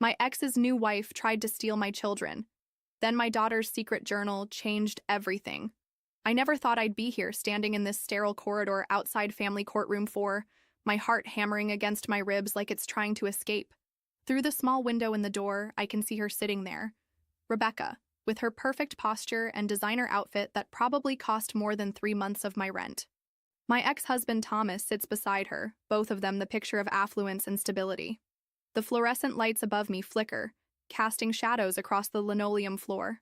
My ex's new wife tried to steal my children. Then my daughter's secret journal changed everything. I never thought I'd be here standing in this sterile corridor outside family courtroom 4, my heart hammering against my ribs like it's trying to escape. Through the small window in the door, I can see her sitting there. Rebecca, with her perfect posture and designer outfit that probably cost more than 3 months of my rent. My ex-husband Thomas sits beside her, both of them the picture of affluence and stability. The fluorescent lights above me flicker, casting shadows across the linoleum floor.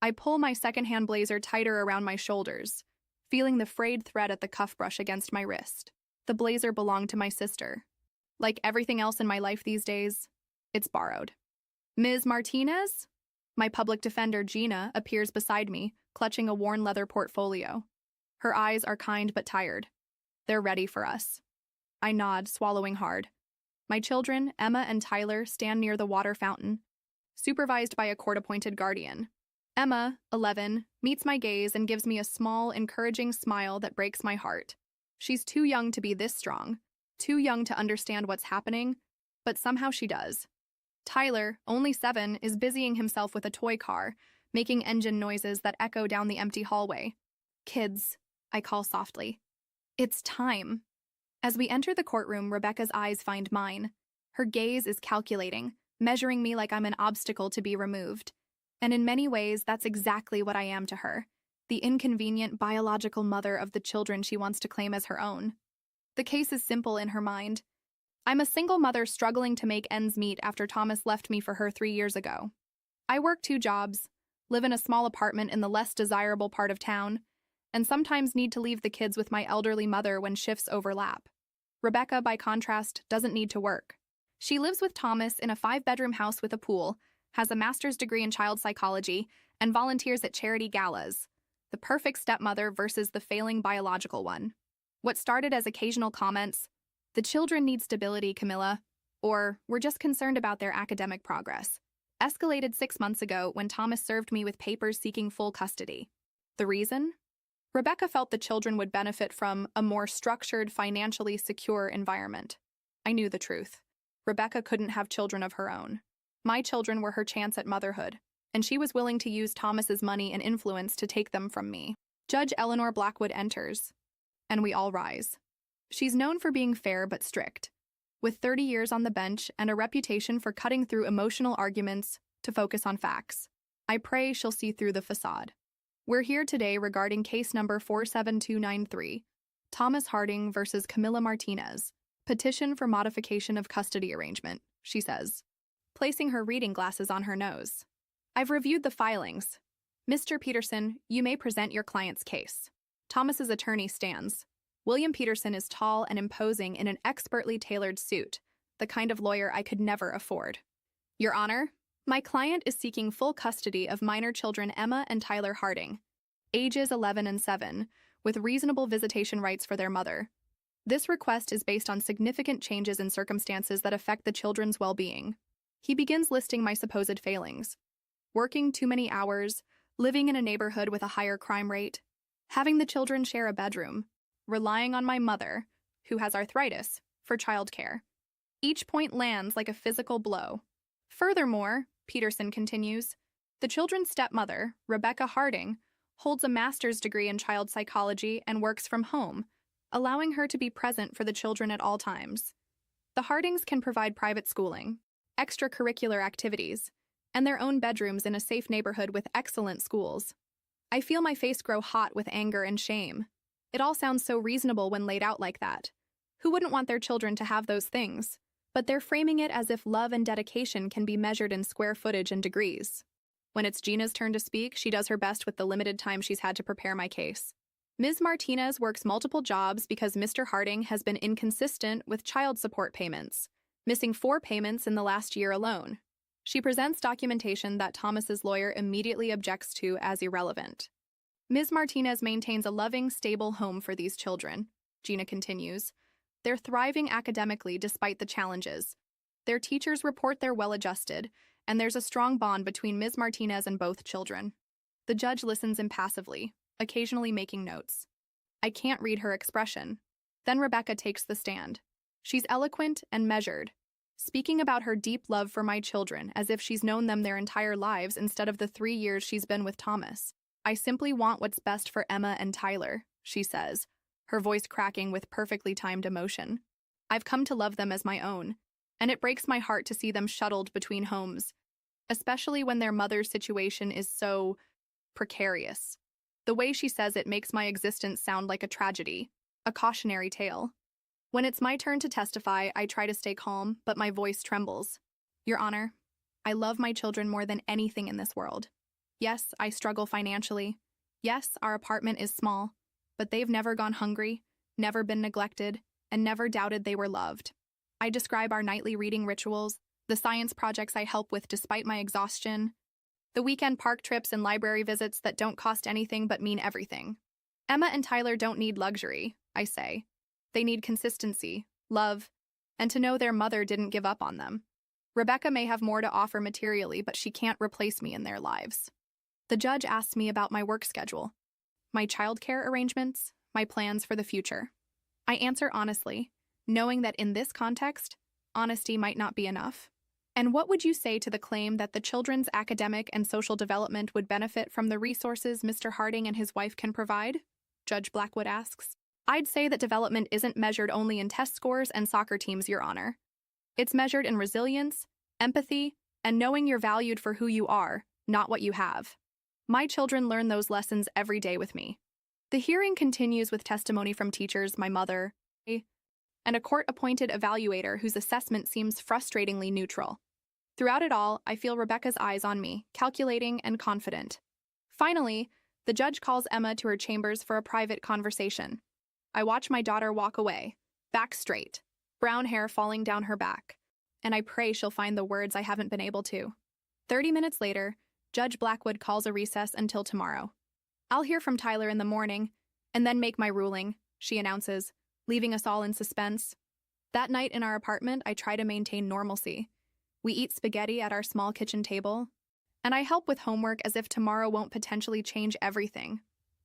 I pull my secondhand blazer tighter around my shoulders, feeling the frayed thread at the cuff brush against my wrist. The blazer belonged to my sister. Like everything else in my life these days, it's borrowed. Ms. Martinez? My public defender, Gina, appears beside me, clutching a worn leather portfolio. Her eyes are kind but tired. They're ready for us. I nod, swallowing hard. My children, Emma and Tyler, stand near the water fountain, supervised by a court-appointed guardian. Emma, 11, meets my gaze and gives me a small, encouraging smile that breaks my heart. She's too young to be this strong, too young to understand what's happening, but somehow she does. Tyler, only 7, is busying himself with a toy car, making engine noises that echo down the empty hallway. Kids, I call softly. It's time. As we enter the courtroom, Rebecca's eyes find mine. Her gaze is calculating, measuring me like I'm an obstacle to be removed. And in many ways, that's exactly what I am to her, the inconvenient biological mother of the children she wants to claim as her own. The case is simple in her mind. I'm a single mother struggling to make ends meet after Thomas left me for her 3 years ago. I work 2 jobs, live in a small apartment in the less desirable part of town, and sometimes need to leave the kids with my elderly mother when shifts overlap. Rebecca, by contrast, doesn't need to work. She lives with Thomas in a 5-bedroom house with a pool, has a master's degree in child psychology, and volunteers at charity galas. The perfect stepmother versus the failing biological one. What started as occasional comments, "The children need stability, Camilla," or "We're just concerned about their academic progress," escalated 6 months ago when Thomas served me with papers seeking full custody. The reason? Rebecca felt the children would benefit from a more structured, financially secure environment. I knew the truth. Rebecca couldn't have children of her own. My children were her chance at motherhood, and she was willing to use Thomas's money and influence to take them from me. Judge Eleanor Blackwood enters, and we all rise. She's known for being fair but strict, with 30 years on the bench and a reputation for cutting through emotional arguments to focus on facts. I pray she'll see through the facade. We're here today regarding case number 47293, Thomas Harding versus Camilla Martinez, petition for modification of custody arrangement, she says, placing her reading glasses on her nose. I've reviewed the filings. Mr. Peterson, you may present your client's case. Thomas's attorney stands. William Peterson is tall and imposing in an expertly tailored suit, the kind of lawyer I could never afford. Your Honor, my client is seeking full custody of minor children Emma and Tyler Harding, ages 11 and 7, with reasonable visitation rights for their mother. This request is based on significant changes in circumstances that affect the children's well-being. He begins listing my supposed failings. Working too many hours, living in a neighborhood with a higher crime rate, having the children share a bedroom, relying on my mother, who has arthritis, for childcare. Each point lands like a physical blow. Furthermore, Peterson continues, the children's stepmother, Rebecca Harding, holds a master's degree in child psychology and works from home, allowing her to be present for the children at all times. The Hardings can provide private schooling, extracurricular activities, and their own bedrooms in a safe neighborhood with excellent schools. I feel my face grow hot with anger and shame. It all sounds so reasonable when laid out like that. Who wouldn't want their children to have those things? But they're framing it as if love and dedication can be measured in square footage and degrees. When it's Gina's turn to speak, she does her best with the limited time she's had to prepare my case. Ms. Martinez works multiple jobs because Mr. Harding has been inconsistent with child support payments, missing 4 payments in the last year alone. She presents documentation that Thomas's lawyer immediately objects to as irrelevant. Ms. Martinez maintains a loving, stable home for these children, Gina continues. They're thriving academically despite the challenges. Their teachers report they're well-adjusted, and there's a strong bond between Ms. Martinez and both children. The judge listens impassively, occasionally making notes. I can't read her expression. Then Rebecca takes the stand. She's eloquent and measured. speaking about her deep love for my children as if she's known them their entire lives instead of the 3 years she's been with Thomas. I simply want what's best for Emma and Tyler, she says, her voice cracking with perfectly timed emotion. I've come to love them as my own, and it breaks my heart to see them shuttled between homes, especially when their mother's situation is so precarious. The way she says it makes my existence sound like a tragedy, a cautionary tale. When it's my turn to testify, I try to stay calm, but my voice trembles. Your Honor, I love my children more than anything in this world. Yes, I struggle financially. Yes, our apartment is small, but they've never gone hungry, never been neglected, and never doubted they were loved. I describe our nightly reading rituals, the science projects I help with despite my exhaustion, the weekend park trips and library visits that don't cost anything but mean everything. Emma and Tyler don't need luxury, I say. They need consistency, love, and to know their mother didn't give up on them. Rebecca may have more to offer materially, but she can't replace me in their lives. The judge asks me about my work schedule, my childcare arrangements, my plans for the future. I answer honestly, knowing that in this context, honesty might not be enough. And what would you say to the claim that the children's academic and social development would benefit from the resources Mr. Harding and his wife can provide? Judge Blackwood asks. I'd say that development isn't measured only in test scores and soccer teams, Your Honor. It's measured in resilience, empathy, and knowing you're valued for who you are, not what you have. My children learn those lessons every day with me. The hearing continues with testimony from teachers, my mother, and a court-appointed evaluator whose assessment seems frustratingly neutral. Throughout it all, I feel Rebecca's eyes on me, calculating and confident. Finally, the judge calls Emma to her chambers for a private conversation. I watch my daughter walk away, back straight, brown hair falling down her back, and I pray she'll find the words I haven't been able to. 30 minutes later, Judge Blackwood calls a recess until tomorrow. I'll hear from Tyler in the morning, and then make my ruling, she announces, leaving us all in suspense. That night in our apartment, I try to maintain normalcy. We eat spaghetti at our small kitchen table, and I help with homework as if tomorrow won't potentially change everything.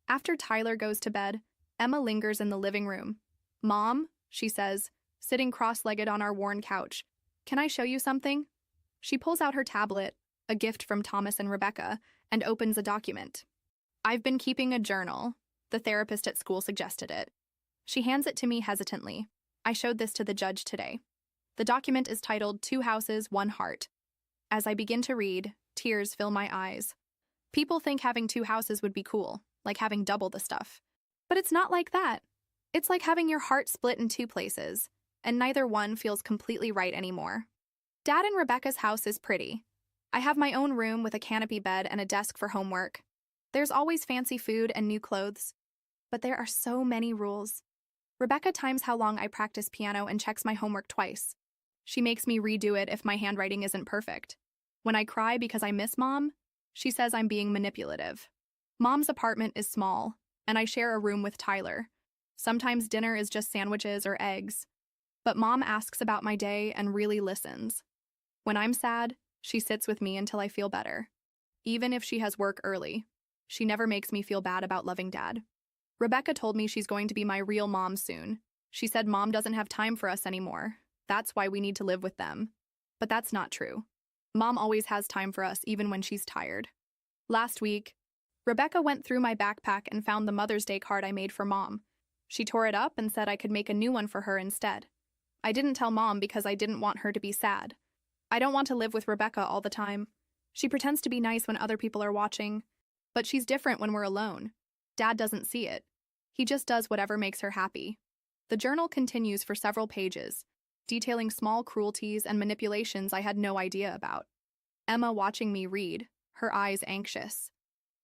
After Tyler goes to bed, Emma lingers in the living room. Mom, she says, sitting cross-legged on our worn couch, can I show you something? She pulls out her tablet, a gift from Thomas and Rebecca, and opens a document. I've been keeping a journal. The therapist at school suggested it. She hands it to me hesitantly. I showed this to the judge today. The document is titled 2 Houses, 1 Heart. As I begin to read, tears fill my eyes. People think having 2 houses would be cool, like having double the stuff. But it's not like that. It's like having your heart split in 2 places, and neither one feels completely right anymore. Dad and Rebecca's house is pretty. I have my own room with a canopy bed and a desk for homework. There's always fancy food and new clothes. But there are so many rules. Rebecca times how long I practice piano and checks my homework twice. She makes me redo it if my handwriting isn't perfect. When I cry because I miss Mom, she says I'm being manipulative. Mom's apartment is small, and I share a room with Tyler. Sometimes dinner is just sandwiches or eggs. But Mom asks about my day and really listens. When I'm sad, she sits with me until I feel better. Even if she has work early, she never makes me feel bad about loving Dad. Rebecca told me she's going to be my real mom soon. She said Mom doesn't have time for us anymore. That's why we need to live with them. But that's not true. Mom always has time for us, even when she's tired. Last week, Rebecca went through my backpack and found the Mother's Day card I made for Mom. She tore it up and said I could make a new one for her instead. I didn't tell Mom because I didn't want her to be sad. I don't want to live with Rebecca all the time. She pretends to be nice when other people are watching, but she's different when we're alone. Dad doesn't see it. He just does whatever makes her happy. The journal continues for several pages, detailing small cruelties and manipulations I had no idea about. Emma watching me read, her eyes anxious.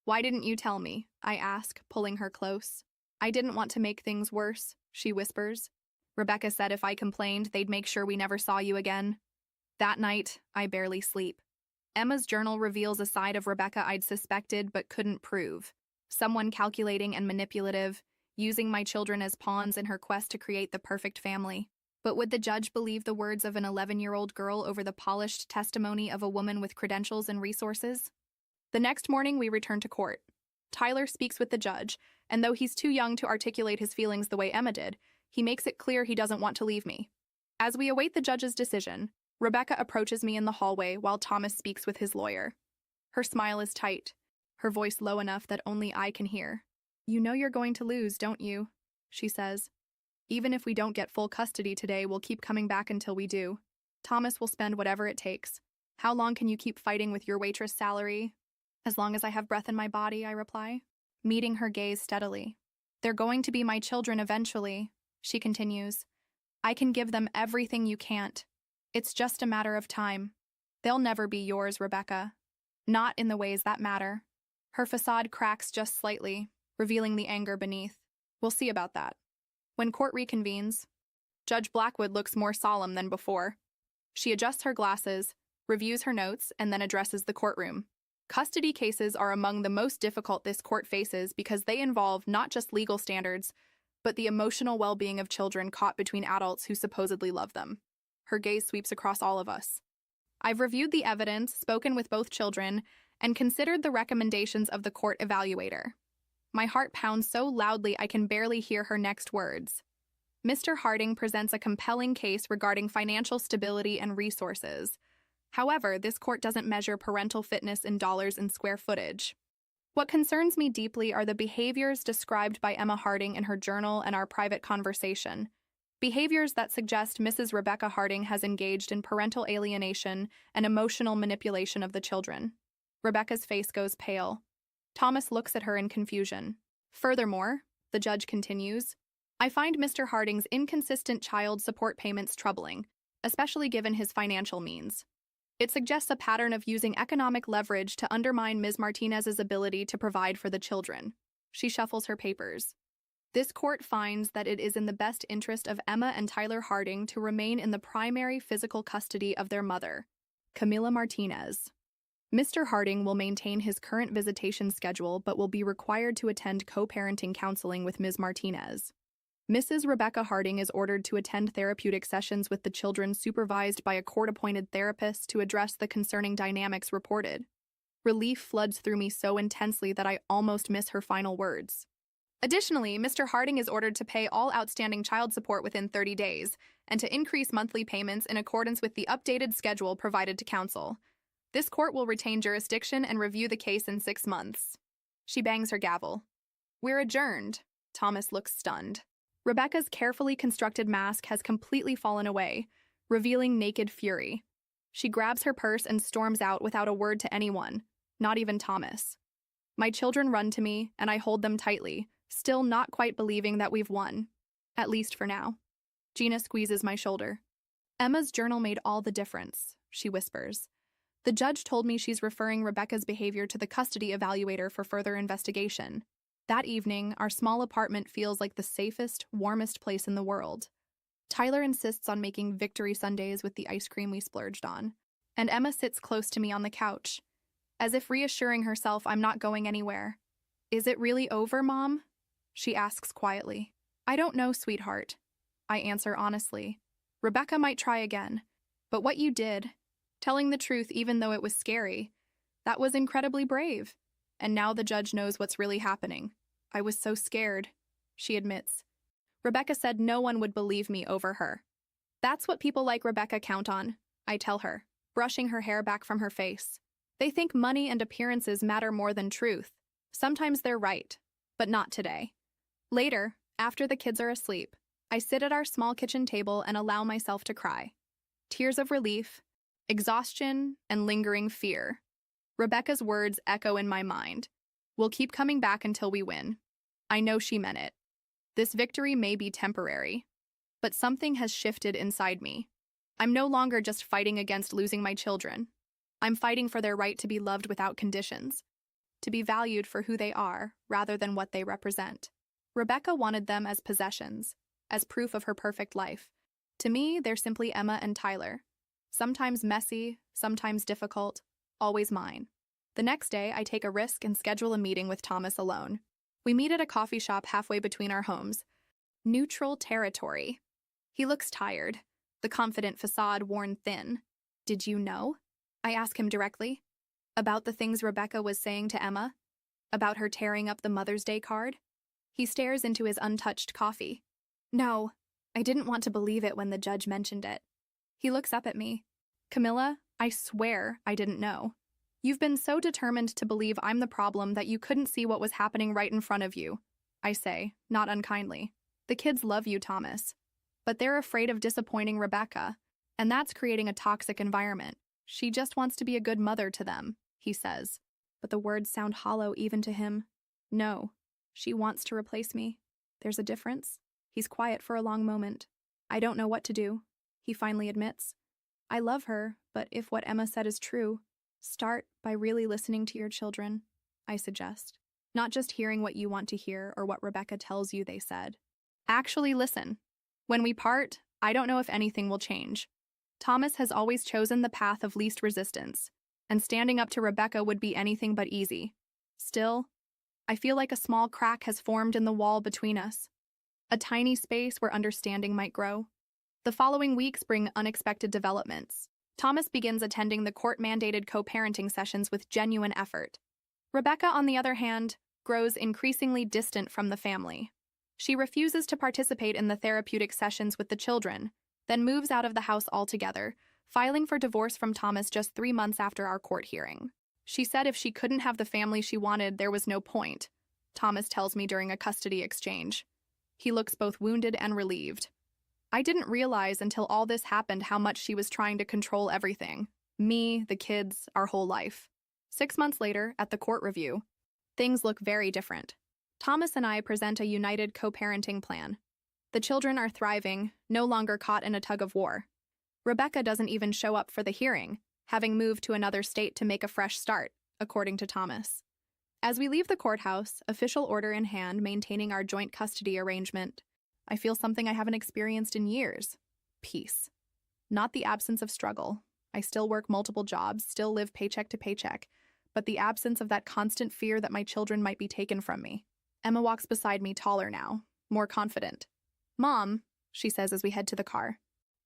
Why didn't you tell me? I ask, pulling her close. I didn't want to make things worse, she whispers. Rebecca said if I complained, they'd make sure we never saw you again. That night, I barely sleep. Emma's journal reveals a side of Rebecca I'd suspected but couldn't prove. Someone calculating and manipulative, using my children as pawns in her quest to create the perfect family. But would the judge believe the words of an 11-year-old girl over the polished testimony of a woman with credentials and resources? The next morning, we return to court. Tyler speaks with the judge, and though he's too young to articulate his feelings the way Emma did, he makes it clear he doesn't want to leave me. As we await the judge's decision, Rebecca approaches me in the hallway while Thomas speaks with his lawyer. Her smile is tight, her voice low enough that only I can hear. "You know you're going to lose, don't you?" she says. "Even if we don't get full custody today, we'll keep coming back until we do. Thomas will spend whatever it takes. How long can you keep fighting with your waitress salary?" "As long as I have breath in my body," I reply, meeting her gaze steadily. "They're going to be my children eventually," she continues. "I can give them everything you can't. It's just a matter of time. They'll never be yours, Rebecca. Not in the ways that matter." Her facade cracks just slightly, revealing the anger beneath. We'll see about that. When court reconvenes, Judge Blackwood looks more solemn than before. She adjusts her glasses, reviews her notes, and then addresses the courtroom. Custody cases are among the most difficult this court faces because they involve not just legal standards, but the emotional well-being of children caught between adults who supposedly love them. Her gaze sweeps across all of us. I've reviewed the evidence, spoken with both children, and considered the recommendations of the court evaluator. My heart pounds so loudly I can barely hear her next words. Mr. Harding presents a compelling case regarding financial stability and resources. However, this court doesn't measure parental fitness in dollars and square footage. What concerns me deeply are the behaviors described by Emma Harding in her journal and our private conversation. Behaviors that suggest Mrs. Rebecca Harding has engaged in parental alienation and emotional manipulation of the children. Rebecca's face goes pale. Thomas looks at her in confusion. Furthermore, the judge continues, I find Mr. Harding's inconsistent child support payments troubling, especially given his financial means. It suggests a pattern of using economic leverage to undermine Ms. Martinez's ability to provide for the children. She shuffles her papers. This court finds that it is in the best interest of Emma and Tyler Harding to remain in the primary physical custody of their mother, Camila Martinez. Mr. Harding will maintain his current visitation schedule but will be required to attend co-parenting counseling with Ms. Martinez. Mrs. Rebecca Harding is ordered to attend therapeutic sessions with the children supervised by a court-appointed therapist to address the concerning dynamics reported. Relief floods through me so intensely that I almost miss her final words. Additionally, Mr. Harding is ordered to pay all outstanding child support within 30 days and to increase monthly payments in accordance with the updated schedule provided to counsel. This court will retain jurisdiction and review the case in 6 months. She bangs her gavel. We're adjourned. Thomas looks stunned. Rebecca's carefully constructed mask has completely fallen away, revealing naked fury. She grabs her purse and storms out without a word to anyone, not even Thomas. My children run to me, and I hold them tightly, still not quite believing that we've won. At least for now. Gina squeezes my shoulder. Emma's journal made all the difference, she whispers. The judge told me she's referring Rebecca's behavior to the custody evaluator for further investigation. That evening, our small apartment feels like the safest, warmest place in the world. Tyler insists on making victory sundaes with the ice cream we splurged on, and Emma sits close to me on the couch, as if reassuring herself I'm not going anywhere. Is it really over, Mom? She asks quietly. I don't know, sweetheart. I answer honestly. Rebecca might try again, but what you did, telling the truth even though it was scary, that was incredibly brave. And now the judge knows what's really happening. I was so scared, she admits. Rebecca said no one would believe me over her. That's what people like Rebecca count on, I tell her, brushing her hair back from her face. They think money and appearances matter more than truth. Sometimes they're right, but not today. Later, after the kids are asleep, I sit at our small kitchen table and allow myself to cry. Tears of relief, exhaustion, and lingering fear. Rebecca's words echo in my mind. We'll keep coming back until we win. I know she meant it. This victory may be temporary, but something has shifted inside me. I'm no longer just fighting against losing my children. I'm fighting for their right to be loved without conditions, to be valued for who they are rather than what they represent. Rebecca wanted them as possessions, as proof of her perfect life. To me, they're simply Emma and Tyler. Sometimes messy, sometimes difficult, always mine. The next day, I take a risk and schedule a meeting with Thomas alone. We meet at a coffee shop halfway between our homes. Neutral territory. He looks tired, the confident facade worn thin. Did you know? I ask him directly. About the things Rebecca was saying to Emma? About her tearing up the Mother's Day card? He stares into his untouched coffee. No, I didn't want to believe it when the judge mentioned it. He looks up at me. Camilla, I swear I didn't know. You've been so determined to believe I'm the problem that you couldn't see what was happening right in front of you, I say, not unkindly. The kids love you, Thomas. But they're afraid of disappointing Rebecca, and that's creating a toxic environment. She just wants to be a good mother to them, he says. But the words sound hollow even to him. No, she wants to replace me. There's a difference. He's quiet for a long moment. I don't know what to do, he finally admits. I love her, but if what Emma said is true, start by really listening to your children, I suggest. Not just hearing what you want to hear or what Rebecca tells you they said. Actually listen. When we part, I don't know if anything will change. Thomas has always chosen the path of least resistance, and standing up to Rebecca would be anything but easy. Still, I feel like a small crack has formed in the wall between us. A tiny space where understanding might grow. The following weeks bring unexpected developments. Thomas begins attending the court-mandated co-parenting sessions with genuine effort. Rebecca, on the other hand, grows increasingly distant from the family. She refuses to participate in the therapeutic sessions with the children, then moves out of the house altogether, filing for divorce from Thomas just 3 months after our court hearing. She said if she couldn't have the family she wanted, there was no point, Thomas tells me during a custody exchange. He looks both wounded and relieved. I didn't realize until all this happened how much she was trying to control everything. Me, the kids, our whole life. 6 months later, at the court review, things look very different. Thomas and I present a united co-parenting plan. The children are thriving, no longer caught in a tug of war. Rebecca doesn't even show up for the hearing, having moved to another state to make a fresh start, according to Thomas. As we leave the courthouse, official order in hand, maintaining our joint custody arrangement, I feel something I haven't experienced in years. Peace. Not the absence of struggle. I still work multiple jobs, still live paycheck to paycheck, but the absence of that constant fear that my children might be taken from me. Emma walks beside me, taller now, more confident. Mom, she says as we head to the car,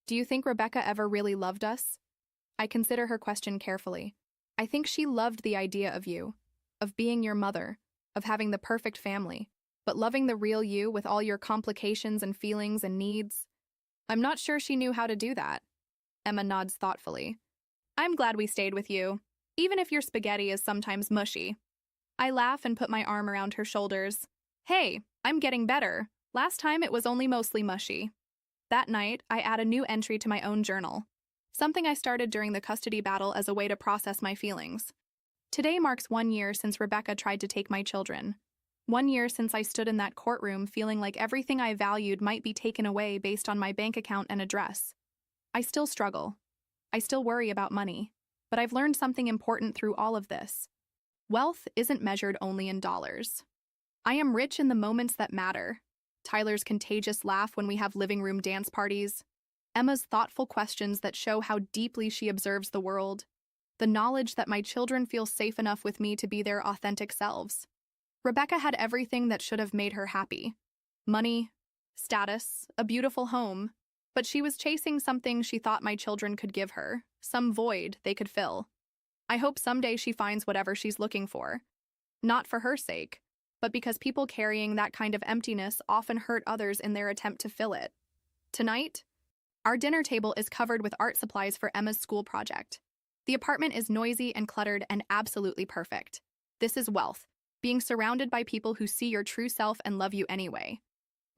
do you think Rebecca ever really loved us? I consider her question carefully. I think she loved the idea of you, of being your mother, of having the perfect family, but loving the real you with all your complications and feelings and needs. I'm not sure she knew how to do that. Emma nods thoughtfully. I'm glad we stayed with you, even if your spaghetti is sometimes mushy. I laugh and put my arm around her shoulders. Hey, I'm getting better. Last time it was only mostly mushy. That night, I add a new entry to my own journal, something I started during the custody battle as a way to process my feelings. Today marks 1 year since Rebecca tried to take my children. 1 year since I stood in that courtroom feeling like everything I valued might be taken away based on my bank account and address. I still struggle. I still worry about money. But I've learned something important through all of this. Wealth isn't measured only in dollars. I am rich in the moments that matter. Tyler's contagious laugh when we have living room dance parties. Emma's thoughtful questions that show how deeply she observes the world. The knowledge that my children feel safe enough with me to be their authentic selves. Rebecca had everything that should have made her happy. Money, status, a beautiful home. But she was chasing something she thought my children could give her, some void they could fill. I hope someday she finds whatever she's looking for. Not for her sake, but because people carrying that kind of emptiness often hurt others in their attempt to fill it. Tonight, our dinner table is covered with art supplies for Emma's school project. The apartment is noisy and cluttered and absolutely perfect. This is wealth, being surrounded by people who see your true self and love you anyway.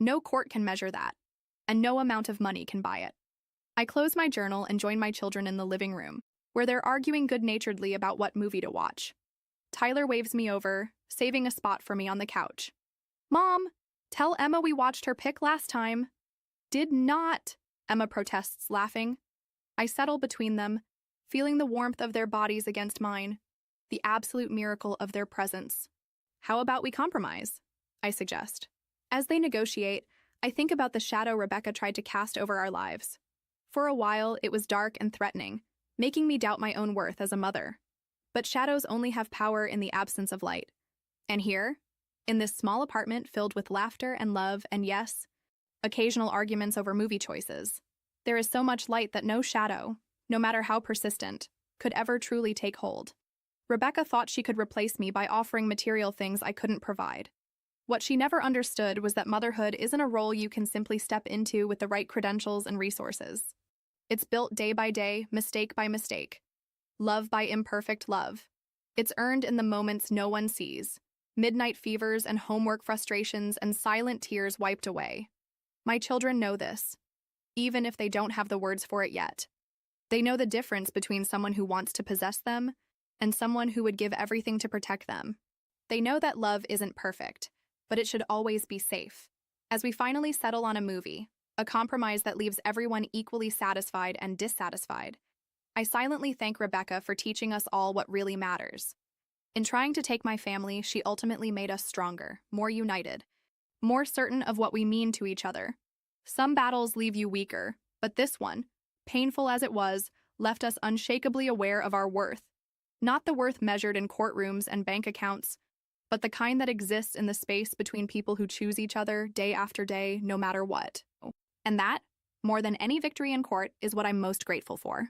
No court can measure that, and no amount of money can buy it. I close my journal and join my children in the living room, where they're arguing good-naturedly about what movie to watch. Tyler waves me over, saving a spot for me on the couch. Mom, tell Emma we watched her pick last time. Did not, Emma protests, laughing. I settle between them, feeling the warmth of their bodies against mine, the absolute miracle of their presence. How about we compromise? I suggest. As they negotiate, I think about the shadow Rebecca tried to cast over our lives. For a while, it was dark and threatening, making me doubt my own worth as a mother. But shadows only have power in the absence of light. And here, in this small apartment filled with laughter and love and, yes, occasional arguments over movie choices, there is so much light that no shadow, no matter how persistent, could ever truly take hold. Rebecca thought she could replace me by offering material things I couldn't provide. What she never understood was that motherhood isn't a role you can simply step into with the right credentials and resources. It's built day by day, mistake by mistake, love by imperfect love. It's earned in the moments no one sees, midnight fevers and homework frustrations and silent tears wiped away. My children know this, even if they don't have the words for it yet. They know the difference between someone who wants to possess them and someone who would give everything to protect them. They know that love isn't perfect, but it should always be safe. As we finally settle on a movie, a compromise that leaves everyone equally satisfied and dissatisfied, I silently thank Rebecca for teaching us all what really matters. In trying to take my family, she ultimately made us stronger, more united, more certain of what we mean to each other. Some battles leave you weaker, but this one, painful as it was, left us unshakably aware of our worth. Not the worth measured in courtrooms and bank accounts, but the kind that exists in the space between people who choose each other day after day, no matter what. And that, more than any victory in court, is what I'm most grateful for.